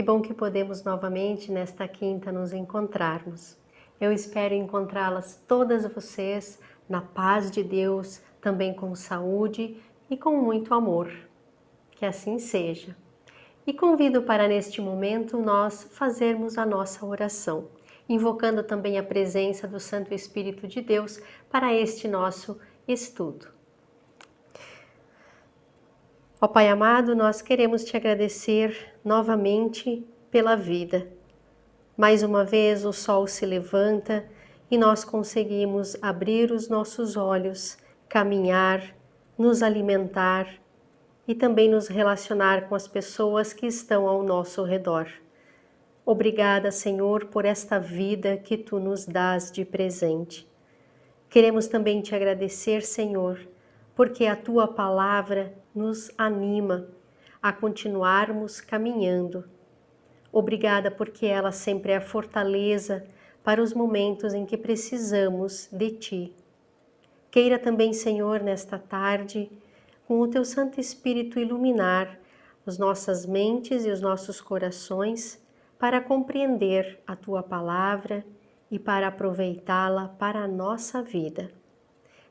Que bom que podemos novamente nesta quinta nos encontrarmos. Eu espero encontrá-las todas vocês na paz de Deus, também com saúde e com muito amor. Que assim seja. E convido para neste momento nós fazermos a nossa oração, invocando também a presença do Santo Espírito de Deus para este nosso estudo. Ó Pai amado, nós queremos te agradecer novamente pela vida. Mais uma vez o sol se levanta e nós conseguimos abrir os nossos olhos, caminhar, nos alimentar e também nos relacionar com as pessoas que estão ao nosso redor. Obrigada, Senhor, por esta vida que Tu nos dás de presente. Queremos também te agradecer, Senhor, porque a Tua palavra nos anima a continuarmos caminhando. Obrigada porque ela sempre é a fortaleza para os momentos em que precisamos de Ti. Queira também, Senhor, nesta tarde, com o Teu Santo Espírito iluminar as nossas mentes e os nossos corações para compreender a Tua palavra e para aproveitá-la para a nossa vida.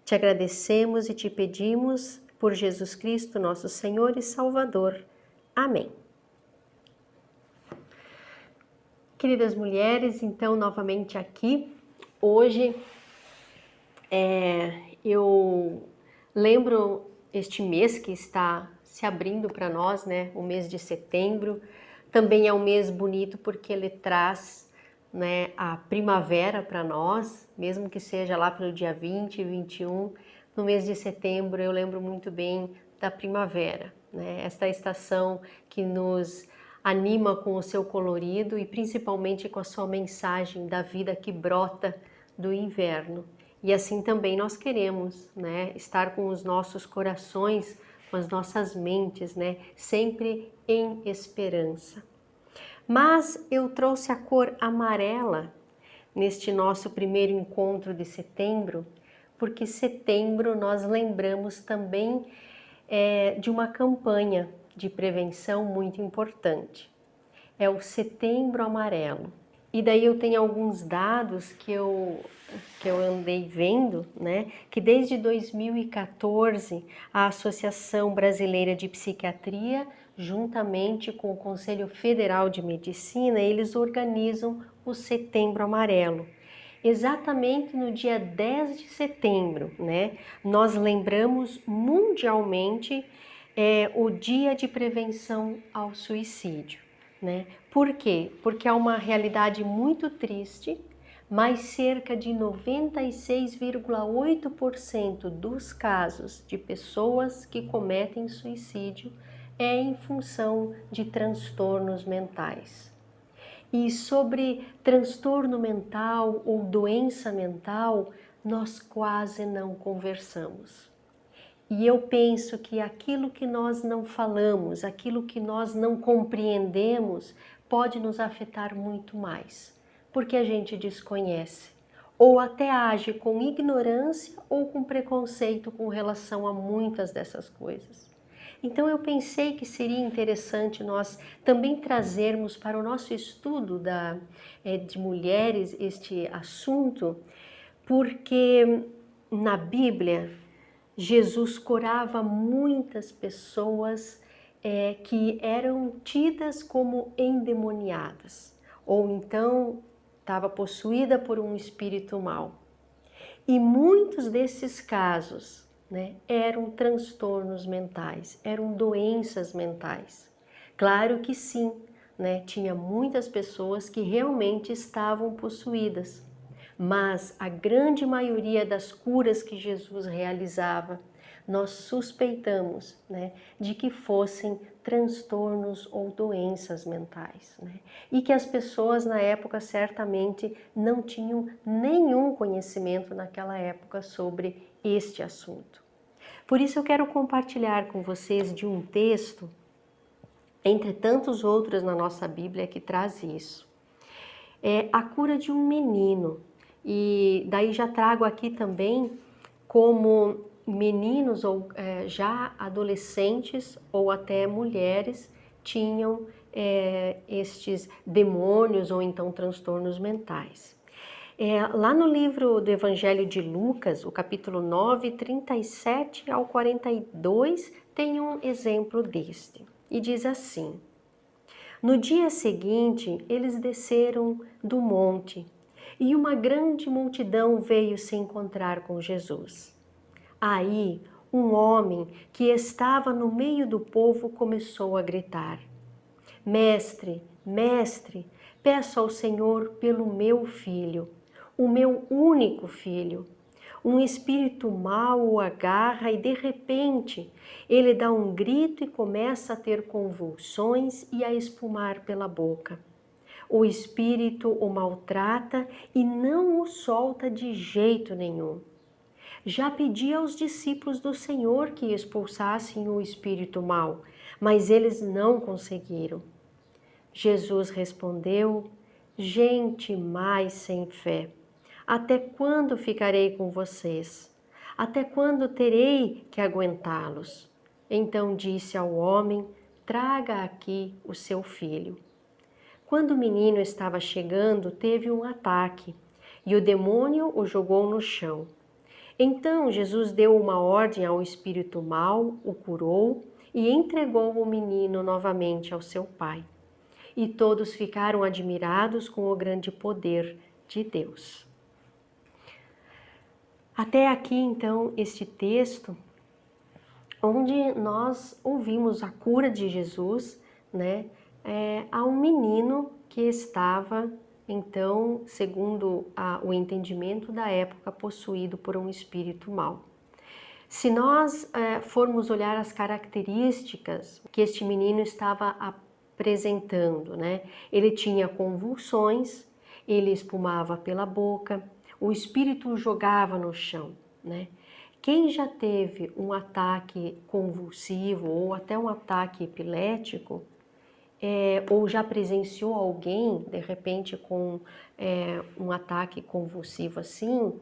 Te agradecemos e te pedimos por Jesus Cristo, nosso Senhor e Salvador. Amém. Queridas mulheres, então novamente aqui, hoje eu lembro este mês que está se abrindo para nós, né? O mês de setembro, também é um mês bonito porque ele traz, né, a primavera para nós, mesmo que seja lá pelo dia 20, 21, no mês de setembro eu lembro muito bem da primavera, né? Esta estação que nos anima com o seu colorido e principalmente com a sua mensagem da vida que brota do inverno. E assim também nós queremos, né, estar com os nossos corações, com as nossas mentes, né, sempre em esperança. Mas eu trouxe a cor amarela neste nosso primeiro encontro de setembro, porque setembro nós lembramos também de uma campanha de prevenção muito importante. É o Setembro Amarelo. E daí eu tenho alguns dados que eu andei vendo, né? Que desde 2014 a Associação Brasileira de Psiquiatria, juntamente com o Conselho Federal de Medicina, eles organizam o Setembro Amarelo. Exatamente no dia 10 de setembro, né? Nós lembramos mundialmente o Dia de Prevenção ao Suicídio, né? Por quê? Porque é uma realidade muito triste, mas cerca de 96,8% dos casos de pessoas que cometem suicídio é em função de transtornos mentais. E sobre transtorno mental ou doença mental, nós quase não conversamos. E eu penso que aquilo que nós não falamos, aquilo que nós não compreendemos, pode nos afetar muito mais, porque a gente desconhece, ou até age com ignorância ou com preconceito com relação a muitas dessas coisas. Então eu pensei que seria interessante nós também trazermos para o nosso estudo de mulheres este assunto, porque na Bíblia Jesus curava muitas pessoas que eram tidas como endemoniadas, ou então estava possuída por um espírito mau. E muitos desses casos, né, eram transtornos mentais, eram doenças mentais. Claro que sim, né, tinha muitas pessoas que realmente estavam possuídas, mas a grande maioria das curas que Jesus realizava, nós suspeitamos, né, de que fossem transtornos ou doenças mentais, né? E que as pessoas na época certamente não tinham nenhum conhecimento naquela época sobre este assunto. Por isso eu quero compartilhar com vocês de um texto, entre tantos outros na nossa Bíblia, que traz isso. É a cura de um menino. E daí já trago aqui também como meninos ou já adolescentes ou até mulheres tinham estes demônios ou então transtornos mentais. Lá no livro do Evangelho de Lucas, o capítulo 9, 37 ao 42, tem um exemplo deste. E diz assim: No dia seguinte, eles desceram do monte e uma grande multidão veio se encontrar com Jesus. Aí, um homem que estava no meio do povo começou a gritar: Mestre, mestre, peço ao Senhor pelo meu filho, o meu único filho. Um espírito mau o agarra e de repente ele dá um grito e começa a ter convulsões e a espumar pela boca. O espírito o maltrata e não o solta de jeito nenhum. Já pedi aos discípulos do Senhor que expulsassem o espírito mau, mas eles não conseguiram. Jesus respondeu: Gente mais sem fé, até quando ficarei com vocês? Até quando terei que aguentá-los? Então disse ao homem: Traga aqui o seu filho. Quando o menino estava chegando, teve um ataque e o demônio o jogou no chão. Então Jesus deu uma ordem ao espírito mau, o curou e entregou o menino novamente ao seu pai. E todos ficaram admirados com o grande poder de Deus. Até aqui, então, este texto, onde nós ouvimos a cura de Jesus, né, a um menino que estava, então, segundo o entendimento da época, possuído por um espírito mau. Se nós formos olhar as características que este menino estava apresentando, né, ele tinha convulsões, ele espumava pela boca, o espírito o jogava no chão, né? Quem já teve um ataque convulsivo ou até um ataque epilético, ou já presenciou alguém, de repente, com um ataque convulsivo assim,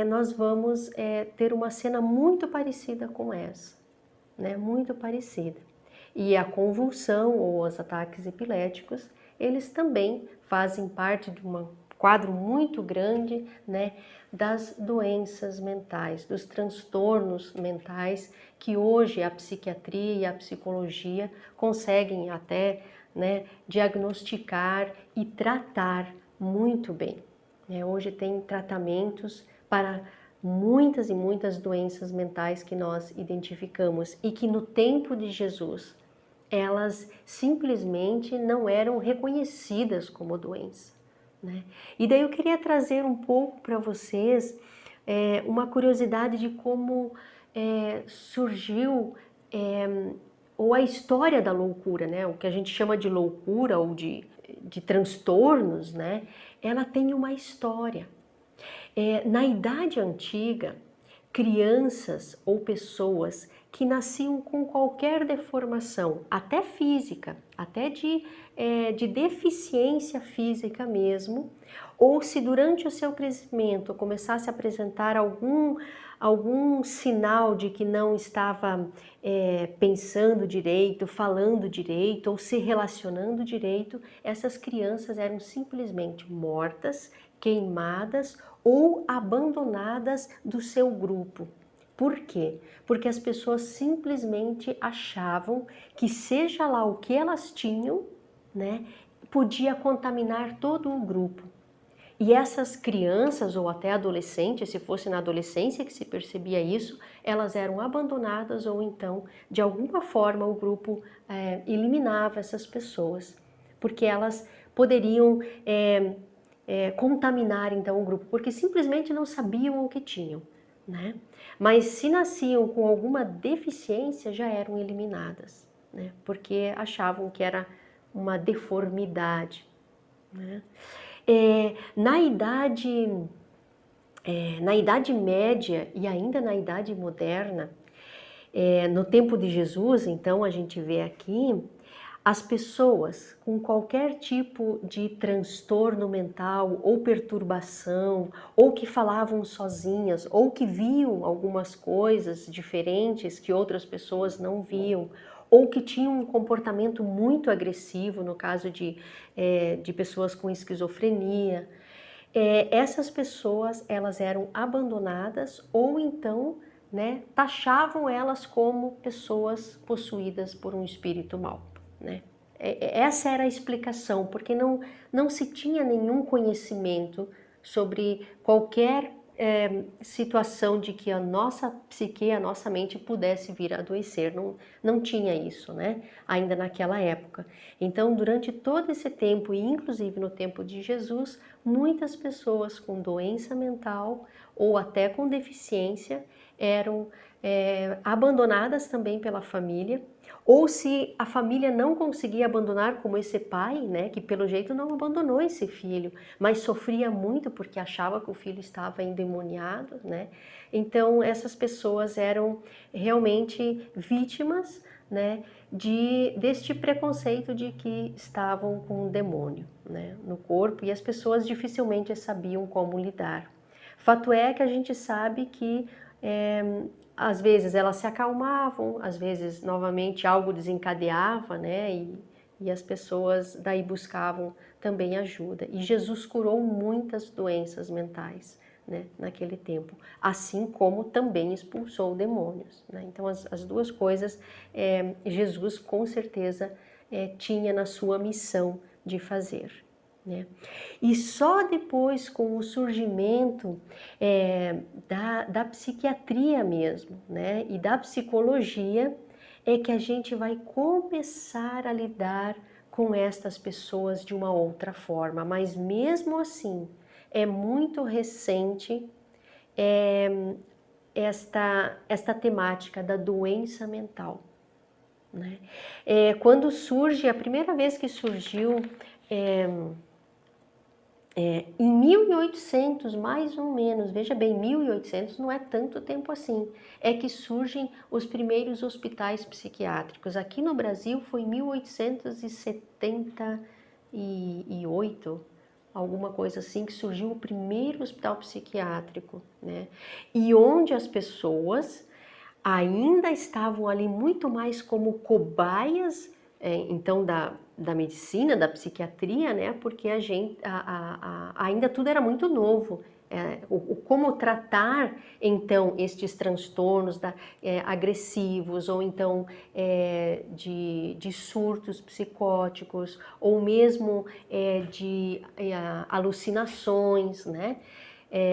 nós vamos ter uma cena muito parecida com essa, né? Muito parecida. E a convulsão ou os ataques epiléticos, eles também fazem parte de um quadro muito grande, né, das doenças mentais, dos transtornos mentais que hoje a psiquiatria e a psicologia conseguem até, né, diagnosticar e tratar muito bem. Hoje tem tratamentos para muitas e muitas doenças mentais que nós identificamos e que no tempo de Jesus elas simplesmente não eram reconhecidas como doença, né? E daí eu queria trazer um pouco para vocês uma curiosidade de como surgiu ou a história da loucura, né? O que a gente chama de loucura ou de transtornos, né? Ela tem uma história. Na Idade Antiga, crianças ou pessoas que nasciam com qualquer deformação, até física, até de deficiência física mesmo, ou se durante o seu crescimento começasse a apresentar algum sinal de que não estava pensando direito, falando direito ou se relacionando direito, essas crianças eram simplesmente mortas, queimadas ou abandonadas do seu grupo. Por quê? Porque as pessoas simplesmente achavam que seja lá o que elas tinham, né, podia contaminar todo o grupo. E essas crianças ou até adolescentes, se fosse na adolescência que se percebia isso, elas eram abandonadas ou então, de alguma forma, o grupo eliminava essas pessoas, porque elas poderiam contaminar então o grupo, porque simplesmente não sabiam o que tinham, né? Mas se nasciam com alguma deficiência, já eram eliminadas, né? Porque achavam que era uma deformidade, né? Na Idade Média e ainda na Idade Moderna, no tempo de Jesus, então a gente vê aqui, as pessoas com qualquer tipo de transtorno mental ou perturbação, ou que falavam sozinhas, ou que viam algumas coisas diferentes que outras pessoas não viam, ou que tinham um comportamento muito agressivo, no caso de pessoas com esquizofrenia. Essas pessoas, elas eram abandonadas ou então, né, taxavam elas como pessoas possuídas por um espírito mau, né? Essa era a explicação, porque não se tinha nenhum conhecimento sobre qualquer situação de que a nossa psique, a nossa mente pudesse vir a adoecer. Não tinha isso, né? Ainda naquela época. Então, durante todo esse tempo, e inclusive no tempo de Jesus, muitas pessoas com doença mental ou até com deficiência eram abandonadas também pela família, ou se a família não conseguia abandonar, como esse pai, né, que pelo jeito não abandonou esse filho, mas sofria muito porque achava que o filho estava endemoniado, né? Então essas pessoas eram realmente vítimas, né, deste preconceito de que estavam com um demônio, né, no corpo, e as pessoas dificilmente sabiam como lidar. Fato é que a gente sabe que às vezes elas se acalmavam, às vezes novamente algo desencadeava, né? E as pessoas daí buscavam também ajuda. E Jesus curou muitas doenças mentais, né, naquele tempo, assim como também expulsou demônios, né? Então as duas coisas Jesus com certeza tinha na sua missão de fazer, né? E só depois, com o surgimento da psiquiatria mesmo, né, e da psicologia, é que a gente vai começar a lidar com estas pessoas de uma outra forma. Mas mesmo assim, é muito recente esta temática da doença mental, né? Quando surge, a primeira vez que surgiu em 1800, mais ou menos, veja bem, 1800 não é tanto tempo assim, é que surgem os primeiros hospitais psiquiátricos. Aqui no Brasil foi em 1878, alguma coisa assim, que surgiu o primeiro hospital psiquiátrico, né? E onde as pessoas ainda estavam ali muito mais como cobaias, então da medicina, da psiquiatria, né? Porque ainda tudo era muito novo. Como tratar então estes transtornos agressivos ou então de surtos psicóticos ou mesmo de alucinações, né?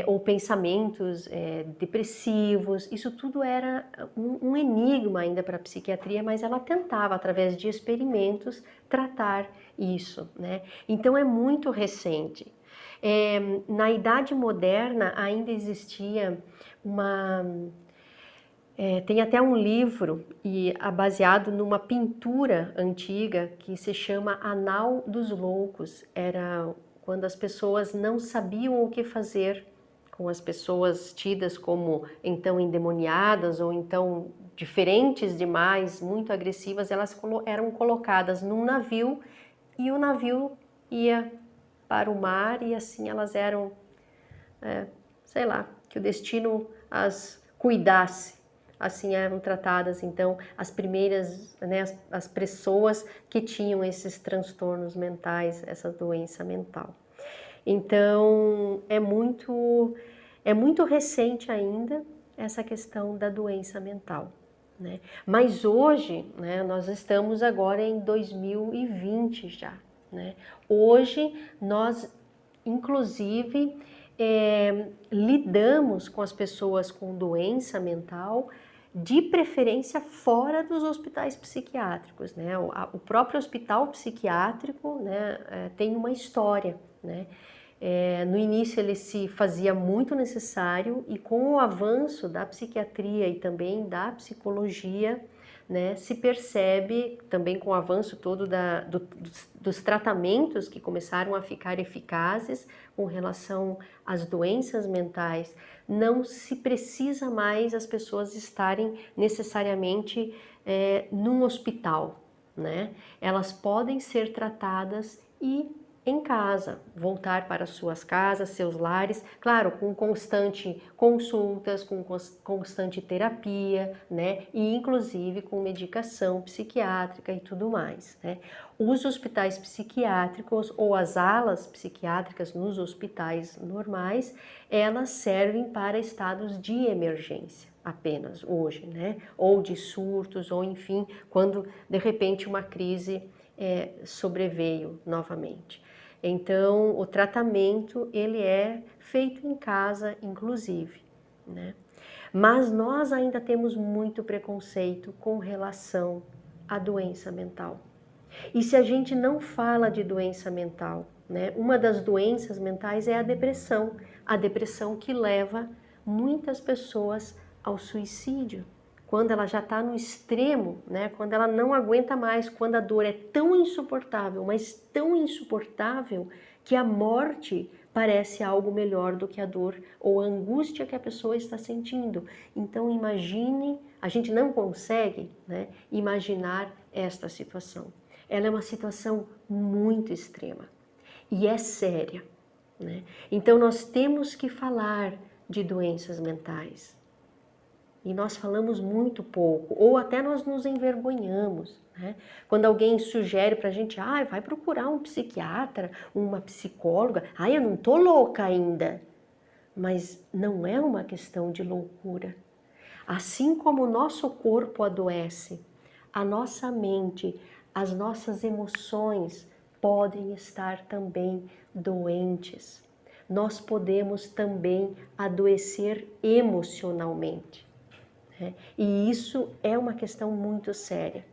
Ou pensamentos depressivos. Isso tudo era um enigma ainda para a psiquiatria, mas ela tentava, através de experimentos, tratar isso, né? Então é muito recente. Na Idade Moderna ainda existia tem até um livro baseado numa pintura antiga que se chama Anal dos Loucos. Era quando as pessoas não sabiam o que fazer com as pessoas tidas como então endemoniadas ou então diferentes demais, muito agressivas, elas eram colocadas num navio e o navio ia para o mar e assim elas eram, sei lá, que o destino as cuidasse. Assim eram tratadas então as primeiras, né, as pessoas que tinham esses transtornos mentais, essa doença mental. Então é muito recente ainda essa questão da doença mental, né? Mas hoje, né, nós estamos agora em 2020 já, né? Hoje nós inclusive lidamos com as pessoas com doença mental, de preferência fora dos hospitais psiquiátricos, né? O próprio hospital psiquiátrico, né, tem uma história, né? No início ele se fazia muito necessário e com o avanço da psiquiatria e também da psicologia, né, se percebe também com o avanço todo dos tratamentos que começaram a ficar eficazes com relação às doenças mentais, não se precisa mais as pessoas estarem necessariamente num hospital, né? Elas podem ser tratadas e em casa, voltar para suas casas, seus lares, claro, com constante consultas, com constante terapia, né? E inclusive com medicação psiquiátrica e tudo mais, né? Os hospitais psiquiátricos ou as alas psiquiátricas nos hospitais normais, elas servem para estados de emergência apenas hoje, né? Ou de surtos, ou enfim, quando de repente uma crise sobreveio novamente. Então, o tratamento, ele é feito em casa, inclusive, né? Mas nós ainda temos muito preconceito com relação à doença mental. E se a gente não fala de doença mental, né? Uma das doenças mentais é a depressão que leva muitas pessoas ao suicídio. Quando ela já está no extremo, né? Quando ela não aguenta mais, quando a dor é tão insuportável, mas tão insuportável, que a morte parece algo melhor do que a dor ou a angústia que a pessoa está sentindo. Então imagine, a gente não consegue, né, imaginar esta situação. Ela é uma situação muito extrema e é séria, né? Então nós temos que falar de doenças mentais. E nós falamos muito pouco, ou até nós nos envergonhamos, né? Quando alguém sugere pra gente, vai procurar um psiquiatra, uma psicóloga, eu não tô louca ainda. Mas não é uma questão de loucura. Assim como o nosso corpo adoece, a nossa mente, as nossas emoções podem estar também doentes. Nós podemos também adoecer emocionalmente, né? E isso é uma questão muito séria,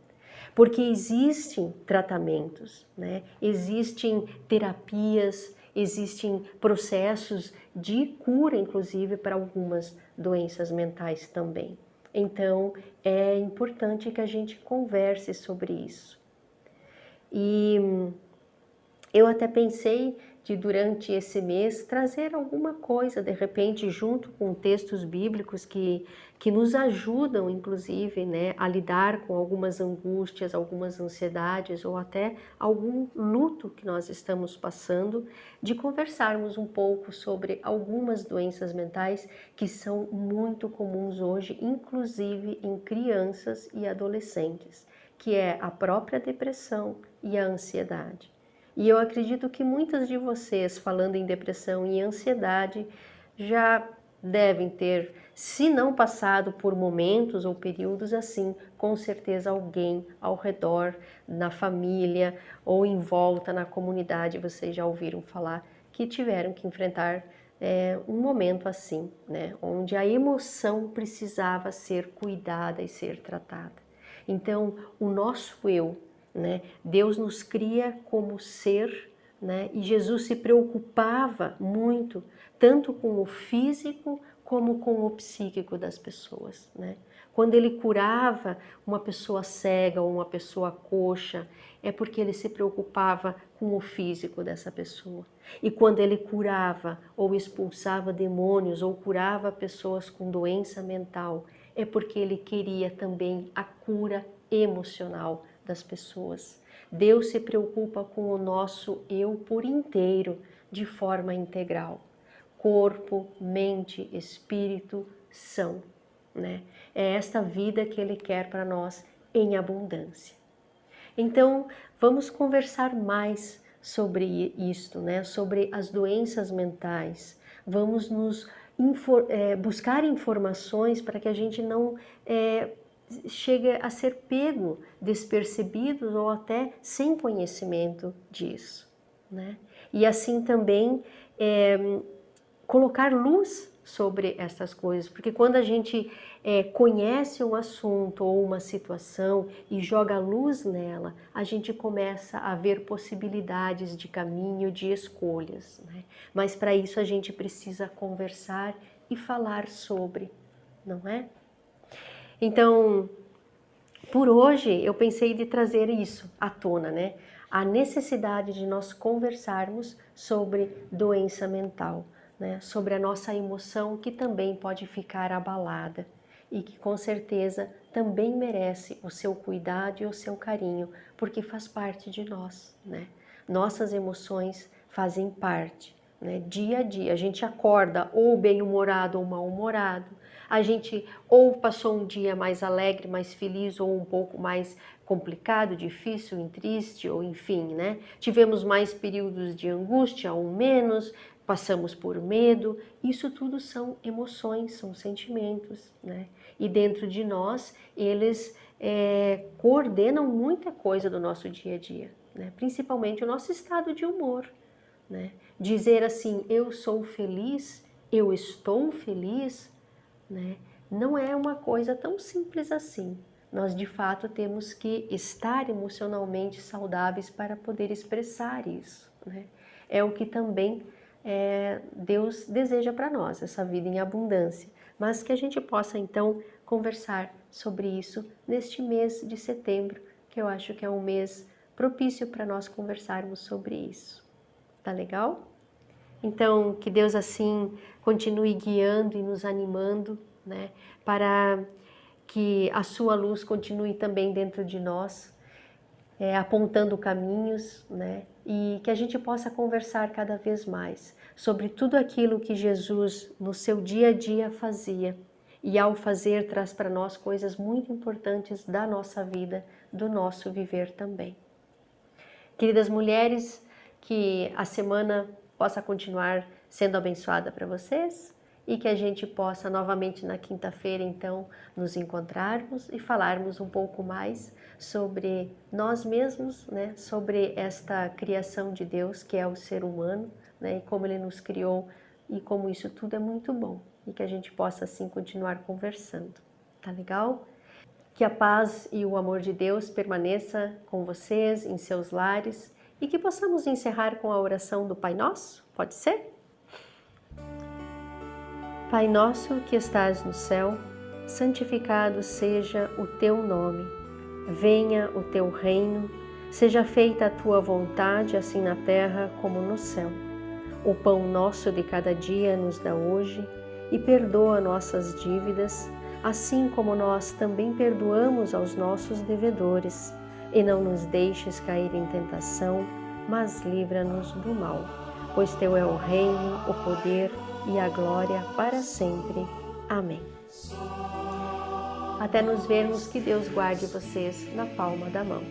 porque existem tratamentos, né? Existem terapias, existem processos de cura, inclusive, para algumas doenças mentais também. Então, é importante que a gente converse sobre isso. E eu até pensei de, durante esse mês, trazer alguma coisa, de repente, junto com textos bíblicos que nos ajudam, inclusive, né, a lidar com algumas angústias, algumas ansiedades ou até algum luto que nós estamos passando, de conversarmos um pouco sobre algumas doenças mentais que são muito comuns hoje, inclusive em crianças e adolescentes, que é a própria depressão e a ansiedade. E eu acredito que muitas de vocês, falando em depressão e ansiedade, já devem ter, se não passado por momentos ou períodos assim, com certeza alguém ao redor, na família ou em volta na comunidade, vocês já ouviram falar que tiveram que enfrentar um momento assim, né? Onde a emoção precisava ser cuidada e ser tratada. Então, o nosso eu, né? Deus nos cria como ser, né? E Jesus se preocupava muito, tanto com o físico como com o psíquico das pessoas, né? Quando ele curava uma pessoa cega ou uma pessoa coxa, é porque ele se preocupava com o físico dessa pessoa. E quando ele curava ou expulsava demônios ou curava pessoas com doença mental, é porque ele queria também a cura emocional das pessoas. Deus se preocupa com o nosso eu por inteiro, de forma integral. Corpo, mente, espírito são, né? É esta vida que Ele quer para nós em abundância. Então, vamos conversar mais sobre isto, né? Sobre as doenças mentais. Vamos buscar informações para que a gente não chegue a ser pego, despercebido ou até sem conhecimento disso, né? E assim também colocar luz sobre essas coisas, porque quando a gente conhece um assunto ou uma situação e joga luz nela, a gente começa a ver possibilidades de caminho, de escolhas, né? Mas para isso a gente precisa conversar e falar sobre, não é? Então, por hoje eu pensei de trazer isso à tona, né? A necessidade de nós conversarmos sobre doença mental, né? Sobre a nossa emoção que também pode ficar abalada e que com certeza também merece o seu cuidado e o seu carinho, porque faz parte de nós, né? Nossas emoções fazem parte, né? Dia a dia, a gente acorda ou bem-humorado ou mal-humorado, a gente ou passou um dia mais alegre, mais feliz, ou um pouco mais complicado, difícil, triste, ou enfim, né? Tivemos mais períodos de angústia ou menos, passamos por medo, isso tudo são emoções, são sentimentos, né? E dentro de nós, eles coordenam muita coisa do nosso dia a dia, né? Principalmente o nosso estado de humor, né? Dizer assim, eu sou feliz, eu estou feliz, né? Não é uma coisa tão simples assim. Nós de fato temos que estar emocionalmente saudáveis para poder expressar isso, né? É o que também Deus deseja para nós, essa vida em abundância. Mas que a gente possa então conversar sobre isso neste mês de setembro, que eu acho que é um mês propício para nós conversarmos sobre isso. Tá legal? Então, que Deus assim continue guiando e nos animando, né, para que a sua luz continue também dentro de nós, apontando caminhos, né, e que a gente possa conversar cada vez mais sobre tudo aquilo que Jesus no seu dia a dia fazia. E ao fazer traz para nós coisas muito importantes da nossa vida, do nosso viver também. Queridas mulheres, que a semana possa continuar sendo abençoada para vocês e que a gente possa novamente na quinta-feira, então, nos encontrarmos e falarmos um pouco mais sobre nós mesmos, né? Sobre esta criação de Deus, que é o ser humano, né? E como Ele nos criou e como isso tudo é muito bom e que a gente possa, assim, continuar conversando. Tá legal? Que a paz e o amor de Deus permaneça com vocês, em seus lares, e que possamos encerrar com a oração do Pai Nosso, pode ser? Pai nosso que estás no céu, santificado seja o teu nome. Venha o teu reino, seja feita a tua vontade, assim na terra como no céu. O pão nosso de cada dia nos dá hoje, e perdoa nossas dívidas, assim como nós também perdoamos aos nossos devedores. E não nos deixes cair em tentação, mas livra-nos do mal. Pois teu é o reino, o poder e a glória para sempre. Amém. Até nos vermos, que Deus guarde vocês na palma da mão.